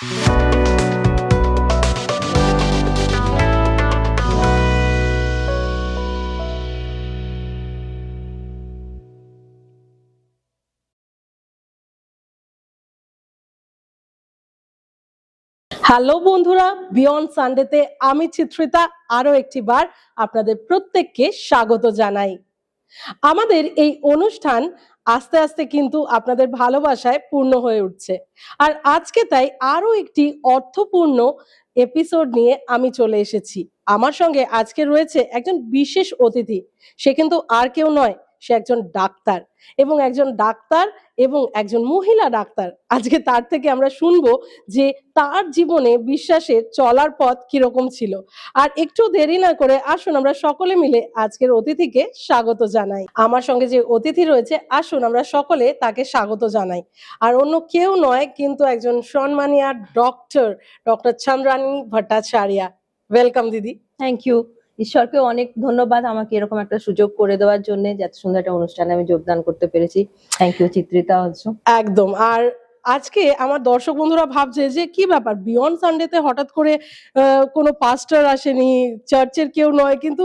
Hello বন্ধুরা, beyond সানডেতে আমি চিত্রিতা আরো একটি বার আপনাদের প্রত্যেককে স্বাগত জানাই। আমাদের এই অনুষ্ঠান আস্তে আস্তে কিন্তু আপনাদের ভালোবাসায় পূর্ণ হয়ে উঠছে, আর আজকে তাই আরো একটি অর্থপূর্ণ এপিসোড নিয়ে আমি চলে এসেছি। আমার সঙ্গে আজকে রয়েছে একজন বিশেষ অতিথি। সে কিন্তু আর কেউ নয়, সে একজন ডাক্তার, এবং একজন মহিলা ডাক্তার। আজকে তার থেকে আমরা শুনবো যে তার জীবনে বিশ্বাসের চলার পথ কিরকম ছিল। আর একটু দেরি না করে আসুন আমরা সকলে মিলে আজকের অতিথিকে স্বাগত জানাই। আমার সঙ্গে যে অতিথি রয়েছে, আসুন আমরা সকলে তাকে স্বাগত জানাই। আর অন্য কেউ নয়, কিন্তু একজন সম্মানীয় ডক্টর চন্দ্রানী ভট্টাচার্য। ওয়েলকাম দিদি। Thank you. ঈশ্বরকে অনেক ধন্যবাদ আমাকে এরকম একটা সুযোগ করে দেওয়ার জন্য, যত সুন্দর একটা অনুষ্ঠানে আমি যোগদান করতে পেরেছি। Thank you Chitrita also. একদম। আর আজকে আমার দর্শক বন্ধুরা ভাবছে যে কি ব্যাপার, বিয়ন্ড সানডেতে হঠাৎ করে কোনো পাস্টার আসেনি, চার্চের কেউ নয়, কিন্তু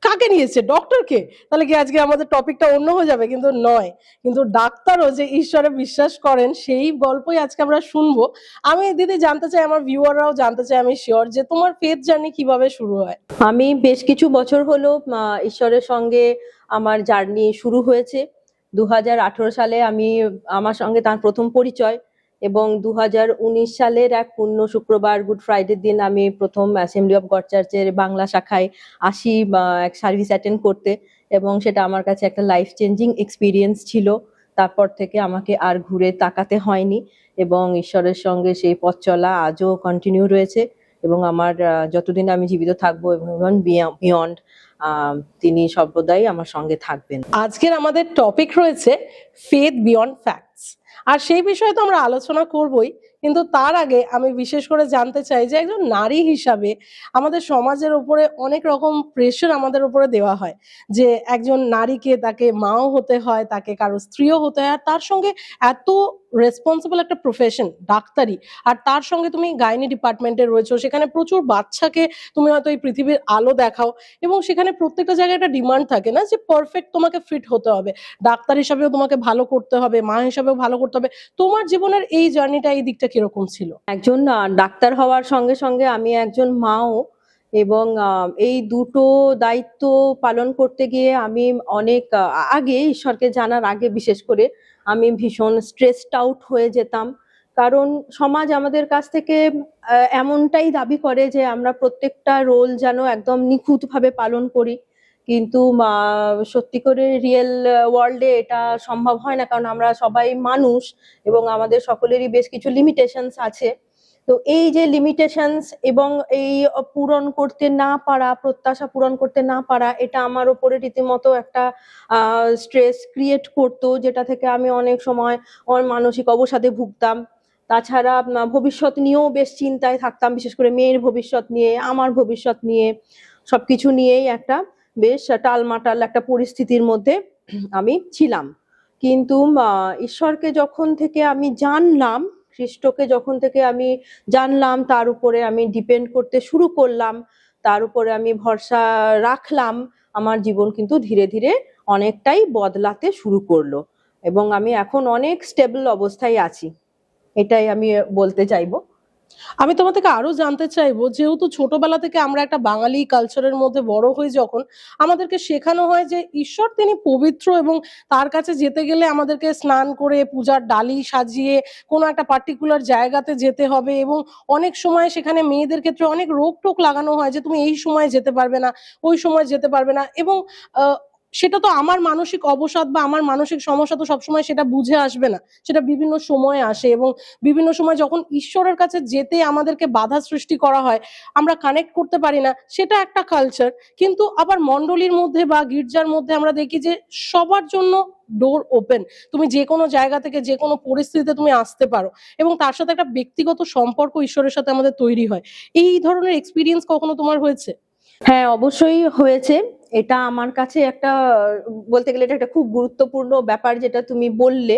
কাকে নিয়েছে? ডক্টরকে। তাহলে কি আজকে আমাদের টপিকটা অন্য হয়ে যাবে? কিন্তু নয়, কিন্তু ডাক্তারও যে ঈশ্বরে বিশ্বাস করেন সেই গল্পই আজকে আমরা শুনবো। আমি দিদি জানতে চাই, আমার ভিউয়াররাও জানতে চাই, আমি শিওর, যে তোমার ফেথ জার্নি কিভাবে শুরু হয়? আমি বেশ কিছু বছর হলো ঈশ্বরের সঙ্গে আমার জার্নি শুরু হয়েছে। 2018 সালে আমার সঙ্গে তার প্রথম পরিচয়, এবং 2019 সালের এক পূর্ণ শুক্রবার গুড ফ্রাইডের দিন আমি প্রথম অ্যাসেম্বলি অফ গড চার্চের বাংলা শাখায় আসি এক সার্ভিস অ্যাটেন্ড করতে, এবং সেটা আমার কাছে একটা লাইফ চেঞ্জিং এক্সপিরিয়েন্স ছিল। তারপর থেকে আমাকে আর ঘুরে তাকাতে হয়নি, এবং ঈশ্বরের সঙ্গে সেই পথ চলা আজও কন্টিনিউ রয়েছে, এবং আমার যতদিন আমি জীবিত থাকবো এবং বিয়ন্ড তিনি সর্বদাই আমার সঙ্গে থাকবেন। আজকের আমাদের টপিক রয়েছে ফেথ বিয়ন্ড ফ্যাক্টস, আর সেই বিষয়ে তো আমরা আলোচনা করবই, কিন্তু তার আগে আমি বিশেষ করে জানতে চাই যে একজন নারী হিসাবে আমাদের সমাজের উপরে অনেক রকম প্রেশার আমাদের উপরে দেওয়া হয়, যে একজন নারীকে তাকে মাও হতে হয়, তাকে কারো স্ত্রীও হতে হয়, আর তার সঙ্গে এত রেসপন্সিবল একটা প্রফেশন ডাক্তারি, আর তার সঙ্গে তুমি গাইনি ডিপার্টমেন্টে রয়েছো, সেখানে প্রচুর বাচ্চাকে তুমি হয়তো এই পৃথিবীর আলো দেখাও, এবং সেখানে প্রত্যেকটা জায়গায় একটা ডিমান্ড থাকে না যে পারফেক্ট তোমাকে ফিট হতে হবে, ডাক্তার হিসাবেও তোমাকে ভালো করতে হবে, মা হিসাবেও ভালো করতে হবে। তোমার জীবনের এই জার্নিটা, এই দিকটা কিরকম ছিল? একজন ডাক্তার হওয়ার সঙ্গে সঙ্গে আমি একজন মাও, এবং এই দুটো দায়িত্ব পালন করতে গিয়ে আমি অনেক আগে, ঈশ্বরকে জানার আগে বিশেষ করে, আমি ভীষণ স্ট্রেসড আউট হয়ে যেতাম। কারণ সমাজ আমাদের কাছ থেকে এমনটাই দাবি করে যে আমরা প্রত্যেকটা রোল যেন একদম নিখুঁতভাবে পালন করি, কিন্তু সত্যি করে রিয়েল ওয়ার্ল্ডে এটা সম্ভব হয় না, কারণ আমরা সবাই মানুষ এবং আমাদের সকলেরই বেশ কিছু লিমিটেশনস আছে। তো এই যে লিমিটেশনস এবং এই পূরণ করতে না পারা, প্রত্যাশা পূরণ করতে না পারা, এটা আমার ওপরে রীতিমতো একটা স্ট্রেস ক্রিয়েট করতো, যেটা থেকে আমি অনেক সময় মানসিক অবসাদে ভুগতাম। তাছাড়া ভবিষ্যৎ নিয়েও বেশ চিন্তায় থাকতাম, বিশেষ করে মেয়ের ভবিষ্যৎ নিয়ে, আমার ভবিষ্যৎ নিয়ে, সবকিছু নিয়েই একটা বেশ টালমাটাল একটা পরিস্থিতির মধ্যে আমি ছিলাম। কিন্তু ঈশ্বরকে যখন থেকে আমি জানলাম, খ্রিস্টকে যখন থেকে আমি জানলাম, তার উপরে আমি ডিপেন্ড করতে শুরু করলাম, তার উপরে আমি ভরসা রাখলাম, আমার জীবন কিন্তু ধীরে ধীরে অনেকটাই বদলাতে শুরু করলো, এবং আমি এখন অনেক স্টেবল অবস্থায় আছি, এটাই আমি বলতে চাইবো। আমি তোমার থেকে আরো জানতে চাইবো, যেহেতু ছোটবেলা থেকে আমরা একটা বাঙালি কালচারের মধ্যে বড় হই, যখন আমাদেরকে শেখানো হয় যে ঈশ্বর তিনি পবিত্র, এবং তার কাছে যেতে গেলে আমাদেরকে স্নান করে পূজার ডালি সাজিয়ে কোনো একটা পার্টিকুলার জায়গাতে যেতে হবে, এবং অনেক সময় সেখানে মেয়েদের ক্ষেত্রে অনেক রোক টোক লাগানো হয় যে তুমি এই সময় যেতে পারবে না, ওই সময় যেতে পারবে না, এবং সেটা তো আমার মানসিক অবসাদ বা আমার মানসিক সমস্যা তো সবসময় সেটা বুঝে আসবে না, সেটা বিভিন্ন সময়ে আসে, এবং বিভিন্ন সময় যখন ঈশ্বরের কাছে যেতে আমাদেরকে বাধা সৃষ্টি করা হয়, আমরা কানেক্ট করতে পারি না, সেটা একটা কালচার। কিন্তু আবার মণ্ডলীর মধ্যে বা গির্জার মধ্যে আমরা দেখি যে সবার জন্য ডোর ওপেন, তুমি যে কোনো জায়গা থেকে যে কোনো পরিস্থিতিতে তুমি আসতে পারো, এবং তার সাথে একটা ব্যক্তিগত সম্পর্ক ঈশ্বরের সাথে আমাদের তৈরি হয়। এই ধরনের এক্সপিরিয়েন্স কখনো তোমার হয়েছে? হ্যাঁ, অবশ্যই হয়েছে। এটা আমার কাছে একটা, বলতে গেলে এটা একটা খুব গুরুত্বপূর্ণ ব্যাপার যেটা তুমি বললে,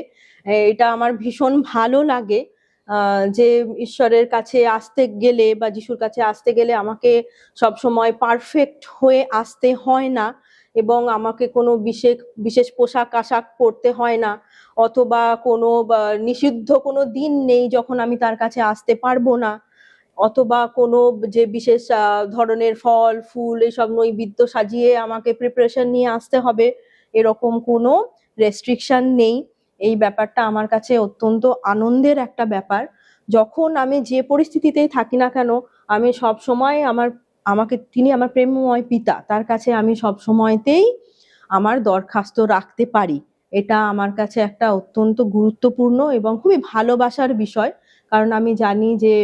এটা আমার ভীষণ ভালো লাগে। যে ঈশ্বরের কাছে আসতে গেলে বা যিশুর কাছে আসতে গেলে আমাকে সব সময় পারফেক্ট হয়ে আসতে হয় না, এবং আমাকে কোনো বিশেষ বিশেষ পোশাক আশাক পরতে হয় না, অথবা কোনো নিষিদ্ধ কোনো দিন নেই যখন আমি তার কাছে আসতে পারবো না, অথবা কোনো যে বিশেষ ধরনের ফল ফুল এসব নৈবেদ্য সাজিয়ে আমাকে প্রিপারেশন নিয়ে আসতে হবে, এরকম কোনো রেস্ট্রিকশন নেই। এই ব্যাপারটা আমার কাছে অত্যন্ত আনন্দের একটা ব্যাপার। যখন আমি যে পরিস্থিতিতেই থাকি না কেন, আমি সব সময় তিনি আমার প্রেমময় পিতা, তার কাছে আমি সব সময়তেই আমার দরখাস্ত রাখতে পারি। এটা আমার কাছে একটা অত্যন্ত গুরুত্বপূর্ণ এবং খুবই ভালোবাসার বিষয়, কারণ আমি জানি যে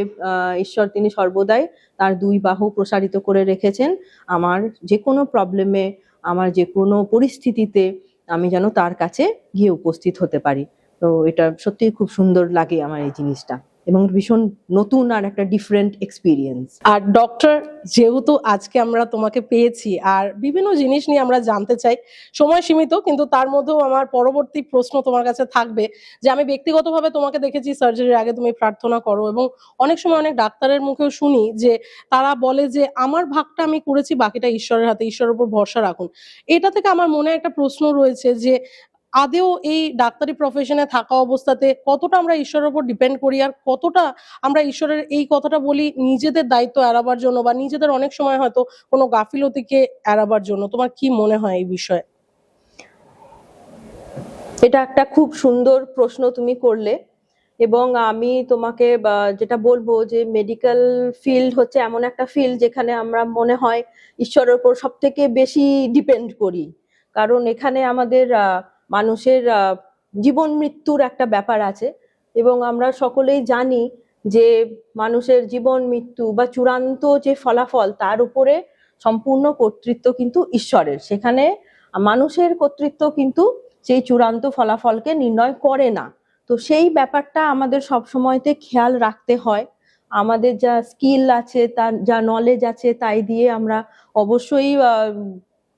ঈশ্বর তিনি সর্বদাই তার দুই বাহু প্রসারিত করে রেখেছেন আমার যে কোনো প্রবলেমে, আমার যে কোনো পরিস্থিতিতে আমি যেন তার কাছে গিয়ে উপস্থিত হতে পারি। তো এটা সত্যিই খুব সুন্দর লাগে আমার এই জিনিসটা, এবং ভীষণ নতুন আর একটা ডিফারেন্ট এক্সপিরিয়েন্স। আর ডক্টর, যেহেতু আজকে আমরা তোমাকে পেয়েছি আর বিভিন্ন জিনিস নিয়ে আমরা জানতে চাই, সময় সীমিত কিন্তু তার মধ্যেও আমার পরবর্তী প্রশ্ন তোমার কাছে থাকবে যে আমি ব্যক্তিগতভাবে তোমাকে দেখেছি সার্জারির আগে তুমি প্রার্থনা করো, এবং অনেক সময় অনেক ডাক্তারের মুখেও শুনি যে তারা বলে যে আমার ভাগটা আমি করেছি, বাকিটা ঈশ্বরের হাতে, ঈশ্বরের উপর ভরসা রাখুন। এটা থেকে আমার মনে একটা প্রশ্ন রয়েছে যে আদেও এই ডাক্তারি প্রফেশনে থাকা অবস্থাতে কতটা আমরা ঈশ্বরের উপর ডিপেন্ড করি, আর কতটা আমরা ঈশ্বরের এই কথাটা বলি নিজেদের দায়িত্ব এড়াবার জন্য বা নিজেদের অনেক সময় হয়তো কোনো গাফিলতিকে এড়াবার জন্য। তোমার কি মনে হয় এই বিষয়ে? এটা একটা খুব সুন্দর প্রশ্ন তুমি করলে, এবং আমি তোমাকে যেটা বলবো যে মেডিকেল ফিল্ড হচ্ছে এমন একটা ফিল্ড যেখানে আমরা মনে হয় ঈশ্বরের উপর সব থেকে বেশি ডিপেন্ড করি, কারণ এখানে আমাদের মানুষের জীবন মৃত্যুর একটা ব্যাপার আছে, এবং আমরা সকলেই জানি যে মানুষের জীবন মৃত্যু বা চূড়ান্ত যে ফলাফল তার উপরে সম্পূর্ণ কর্তৃত্ব কিন্তু ঈশ্বরের। সেখানে মানুষের কর্তৃত্ব কিন্তু সেই চূড়ান্ত ফলাফলকে নির্ণয় করে না। তো সেই ব্যাপারটা আমাদের সব সময়তে খেয়াল রাখতে হয়। আমাদের যা স্কিল আছে, তার যা নলেজ আছে, তাই দিয়ে আমরা অবশ্যই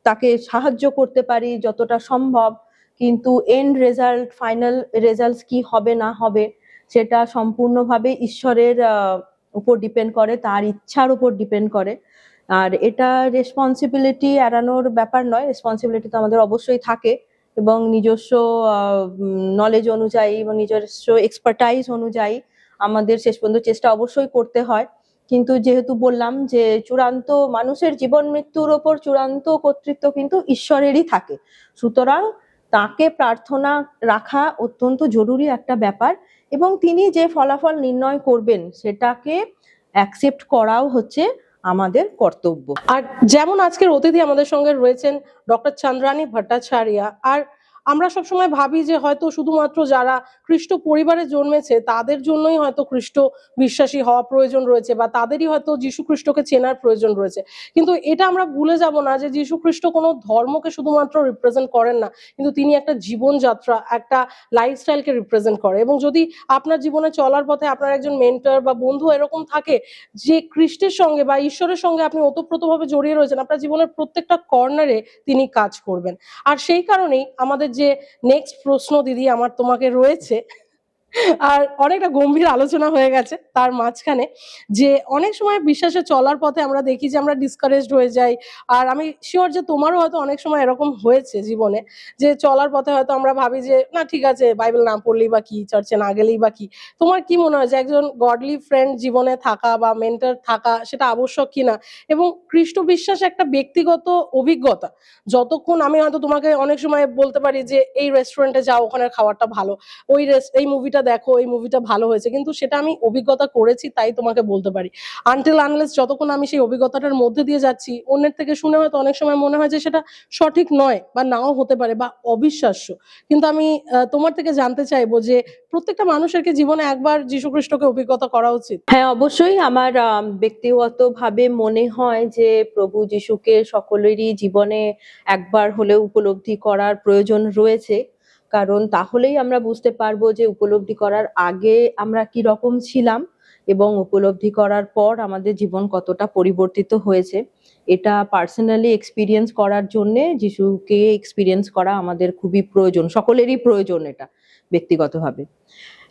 তাকে সাহায্য করতে পারি যতটা সম্ভব, কিন্তু এন্ড রেজাল্ট, ফাইনাল রেজাল্ট কি হবে না হবে সেটা সম্পূর্ণভাবে ঈশ্বরের উপর ডিপেন্ড করে, তার ইচ্ছার উপর ডিপেন্ড করে। আর এটা রেসপন্সিবিলিটি এড়ানোর ব্যাপার নয়, রেসপন্সিবিলিটি তো আমাদের অবশ্যই থাকে, এবং নিজস্ব নলেজ অনুযায়ী এবং নিজস্ব এক্সপার্টাইজ অনুযায়ী আমাদের শেষ পর্যন্ত চেষ্টা অবশ্যই করতে হয়। কিন্তু যেহেতু বললাম যে চূড়ান্ত মানুষের জীবন মৃত্যুর ওপর চূড়ান্ত কর্তৃত্ব কিন্তু ঈশ্বরেরই থাকে, সুতরাং তাকে প্রার্থনা রাখা অত্যন্ত জরুরি একটা ব্যাপার, এবং তিনি যে ফলাফল নির্ণয় করবেন সেটাকে অ্যাকসেপ্ট করাও হচ্ছে আমাদের কর্তব্য। আর যেমন আজকের অতিথি আমাদের সঙ্গে রয়েছেন ডক্টর চন্দ্রানী ভট্টাচার্য, আর আমরা সবসময় ভাবি যে হয়তো শুধুমাত্র যারা খ্রিস্ট পরিবারে জন্মেছে তাদের জন্যই হয়তো খ্রিস্ট বিশ্বাসী হওয়া প্রয়োজন রয়েছে, বা তাদেরই হয়তো যীশু খ্রিস্টকে চেনার প্রয়োজন রয়েছে। কিন্তু এটা আমরা ভুলে যাব না যে যীশু খ্রিস্ট কোনো ধর্মকে শুধুমাত্র রিপ্রেজেন্ট করেন না, কিন্তু তিনি একটা জীবনযাত্রা, একটা লাইফস্টাইলকে রিপ্রেজেন্ট করে। এবং যদি আপনার জীবনে চলার পথে আপনার একজন মেন্টর বা বন্ধু এরকম থাকে যে খ্রিস্টের সঙ্গে বা ঈশ্বরের সঙ্গে আপনি ওতপ্রোতভাবে জড়িয়ে রয়েছেন, আপনার জীবনের প্রত্যেকটা কর্নারে তিনি কাজ করবেন। আর সেই কারণেই আমাদের যে নেক্সট প্রশ্ন দিদি আমার তোমাকে রয়েছে, আর অনেকটা গম্ভীর আলোচনা হয়ে গেছে তার মাঝখানে, যে অনেক সময় বিশ্বাসে চলার পথে আমরা দেখি যে আমরা ডিসকারেজড হয়ে যাই। আর আমি শিওর যে তোমারও হয়তো অনেক সময় এরকম হয়েছে জীবনে, যে চলার পথে হয়তো আমরা ভাবি যে না ঠিক আছে, বাইবেল না পড়লেই বা কি, চার্চে না গেলেই বা কি। তোমার কি মনে হয় যে একজন গডলি ফ্রেন্ড জীবনে থাকা বা মেন্টর থাকা সেটা আবশ্যক কিনা? এবং খ্রিস্ট বিশ্বাস একটা ব্যক্তিগত অভিজ্ঞতা, যতক্ষণ আমি হয়তো তোমাকে অনেক সময় বলতে পারি যে এই রেস্টুরেন্টে যাও, ওখানের খাবারটা ভালো, এই মুভিটা দেখো, এই মুভিটা ভালো হয়েছে, কিন্তু সেটা আমি অভিজ্ঞতা করেছি তাই তোমাকে বলতে পারি। আনটিল আনলেস যতক্ষণ আমি সেই অভিজ্ঞতাটার মধ্যে দিয়ে যাচ্ছি, অন্যের থেকে শুনে হয়তো অনেক সময় মনে হয় যে সেটা সঠিক নয় বা নাও হতে পারে বা অবিশ্বাস্য। কিন্তু আমি তোমার থেকে জানতে চাইবো যে প্রত্যেকটা মানুষের কি জীবনে একবার যীশু খ্রিস্টকে অভিজ্ঞতা করা উচিত? হ্যাঁ, অবশ্যই আমার ব্যক্তিগতভাবে মনে হয় যে প্রভু যিশুকে সকলেরই জীবনে একবার হলেও উপলব্ধি করার প্রয়োজন রয়েছে, কারণ তাহলেই আমরা বুঝতে পারবো যে উপলব্ধি করার আগে আমরা কি রকম ছিলাম এবং উপলব্ধি করার পর আমাদের জীবন কতটা পরিবর্তিত হয়েছে। এটা পার্সোনালি এক্সপিরিয়েন্স করার জন্য যিশুকে এক্সপিরিয়েন্স করা আমাদের খুবই প্রয়োজন, সকলেরই প্রয়োজন এটা ব্যক্তিগতভাবে।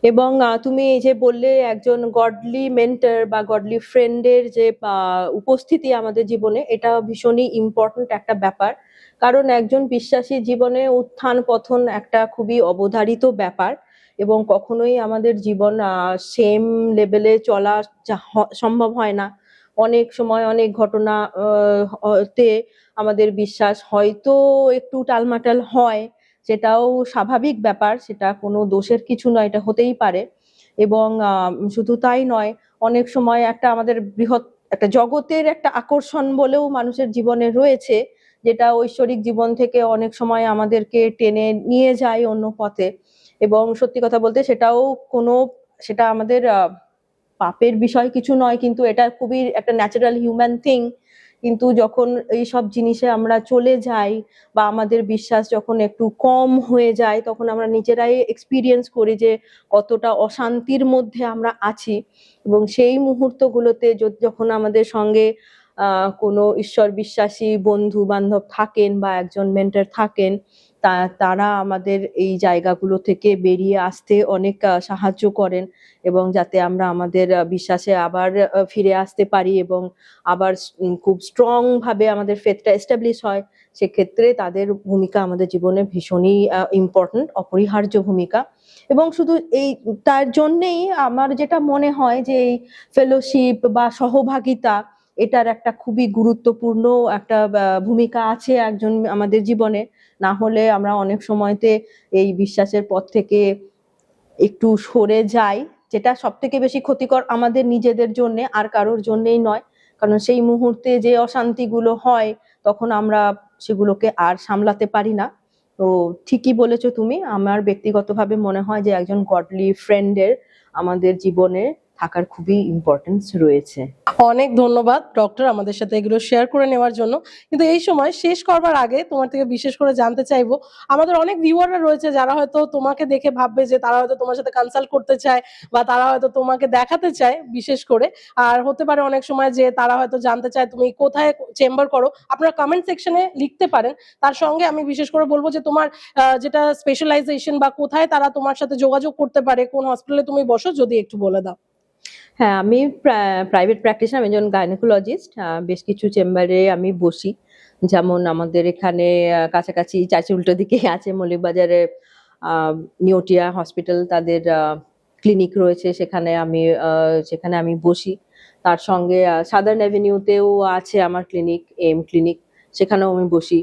এবং তুমি এই যে বললে একজন গডলি মেন্টর বা গডলি ফ্রেন্ডের যে উপস্থিতি আমাদের জীবনে, এটা ভীষণই ইম্পর্ট্যান্ট একটা ব্যাপার। কারণ একজন বিশ্বাসী জীবনে উত্থান পতন একটা খুবই অবধারিত ব্যাপার, এবং কখনোই আমাদের জীবন সেম লেভেলে চলা সম্ভব হয় না। অনেক সময় অনেক ঘটনা তে আমাদের বিশ্বাস হয়তো একটু টালমাটাল হয়, সেটাও স্বাভাবিক ব্যাপার, সেটা কোনো দোষের কিছু নয়, এটা হতেই পারে। এবং শুধু তাই নয়, অনেক সময় একটা আমাদের বৃহৎ একটা জগতের একটা আকর্ষণ বলেও মানুষের জীবনে রয়েছে, যেটা ঐশ্বরিক জীবন থেকে অনেক সময় আমাদেরকে টেনে নিয়ে যায় অন্য পথে। এবং সত্যি কথা বলতে সেটা আমাদের পাপের বিষয় কিছু নয়, কিন্তু এটা খুবই একটা ন্যাচারাল হিউম্যান থিং। কিন্তু যখন এই সব জিনিসে আমরা চলে যাই বা আমাদের বিশ্বাস যখন একটু কম হয়ে যায়, তখন আমরা নিজেরাই এক্সপিরিয়েন্স করি যে কতটা অশান্তির মধ্যে আমরা আছি। এবং সেই মুহূর্তগুলোতে যখন আমাদের সঙ্গে কোনো ঈশ্বর বিশ্বাসী বন্ধু বান্ধব থাকেন বা একজন মেন্টর থাকেন, তারা আমাদের এই জায়গাগুলো থেকে বেরিয়ে আসতে অনেক সাহায্য করেন, এবং যাতে আমরা আমাদের বিশ্বাসে আবার ফিরে আসতে পারি এবং আবার খুব স্ট্রং ভাবে আমাদের ফেথটা এস্টাবলিশ হয়। সেক্ষেত্রে তাদের ভূমিকা আমাদের জীবনে ভীষণই ইম্পর্ট্যান্ট, অপরিহার্য ভূমিকা। এবং শুধু তার জন্যেই আমার যেটা মনে হয় যে এই ফেলোশিপ বা সহভাগিতা, এটার একটা খুবই গুরুত্বপূর্ণ একটা ভূমিকা আছে একজন আমাদের জীবনে। না হলে আমরা অনেক সময়তে এই বিশ্বাসের পথ থেকে একটু সরে যাই, যেটা সব থেকে বেশি ক্ষতিকর আমাদের নিজেদের জন্য, আর কারোর জন্যই নয়। কারণ সেই মুহূর্তে যে অশান্তিগুলো হয়, তখন আমরা সেগুলোকে আর সামলাতে পারি না। তো ঠিকই বলেছো তুমি, আমার ব্যক্তিগতভাবে মনে হয় যে একজন গডলি ফ্রেন্ডের আমাদের জীবনে থাকার খুবই ইম্পর্টেন্স রয়েছে। অনেক ধন্যবাদ ডক্টর আমাদের সাথে এগুলো শেয়ার করে নেওয়ার জন্য। কিন্তু এই সময় শেষ করবার আগে তোমার থেকে বিশেষ করে জানতে চাইবো, আমাদের অনেক ভিউয়াররা রয়েছে যারা হয়তো তোমাকে দেখে ভাববে যে তারা হয়তো তোমার সাথে কনসাল্ট করতে চায় বা তারা হয়তো তোমাকে দেখাতে চায় বিশেষ করে। আর হতে পারে অনেক সময় যে তারা হয়তো জানতে চায় তুমি কোথায় চেম্বার করো। আপনারা কমেন্ট সেকশনে লিখতে পারেন। তার সঙ্গে আমি বিশেষ করে বলবো যে তোমার যেটা স্পেশালাইজেশন বা কোথায় তারা তোমার সাথে যোগাযোগ করতে পারে, কোন হসপিটালে তুমি বসো, যদি একটু বলে দাও। হ্যাঁ, আমি প্রাইভেট প্র্যাকটিশনার, আমি একজন গাইনোকোলজিস্ট। বেশ কিছু চেম্বারে আমি বসি। যেমন আমাদের এখানে কাছাকাছি চার্চি উল্টো দিকে আছে মৌলিকবাজারে নিওটিয়া হসপিটাল, তাদের ক্লিনিক রয়েছে, সেখানে আমি বসি। তার সঙ্গে সাদার্ন অ্যাভিনিউতেও আছে আমার ক্লিনিক, ক্লিনিক, সেখানেও আমি বসি।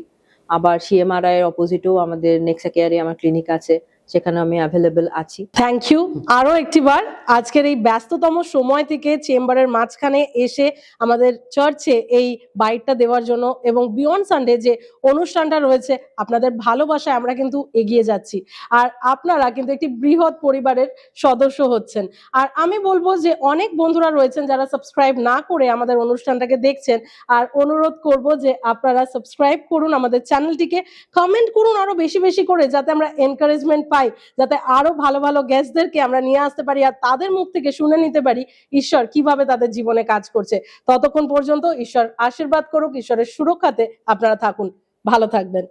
আবার সিএমআরআই এর অপোজিটেও আমাদের নেক্সা কেয়ারে আমার ক্লিনিক আছে, সেখানে আমি অ্যাভেলেবেল আছি। থ্যাংক ইউ আরো একটিবার আজকের এই ব্যস্ততম সময় থেকে চেম্বারের মাঝখানে এসে আমাদের চার্চে এই বাইটটা দেওয়ার জন্য, এবং বিয়ন্ড সানডে যে অনুষ্ঠানটা রয়েছে, আপনাদের ভালোবাসায় আমরা কিন্তু এগিয়ে যাচ্ছি, আর আপনারা কিন্তু একটি বৃহৎ পরিবারের সদস্য হচ্ছেন। আর আমি বলবো যে অনেক বন্ধুরা রয়েছেন যারা সাবস্ক্রাইব না করে আমাদের অনুষ্ঠানটাকে দেখছেন, আর অনুরোধ করব যে আপনারা সাবস্ক্রাইব করুন আমাদের চ্যানেলটিকে, কমেন্ট করুন আরো বেশি বেশি করে, যাতে আমরা এনকারেজমেন্ট পাই, যাতে আরো ভালো ভালো গেস্টদেরকে আমরা নিয়ে আসতে পারি আর তাদের মুখ থেকে শুনে নিতে পারি ঈশ্বর কিভাবে তাদের জীবনে কাজ করছে। ততক্ষণ পর্যন্ত ঈশ্বর আশীর্বাদ করুক, ঈশ্বরের সুরক্ষাতে আপনারা থাকুন, ভালো থাকবেন।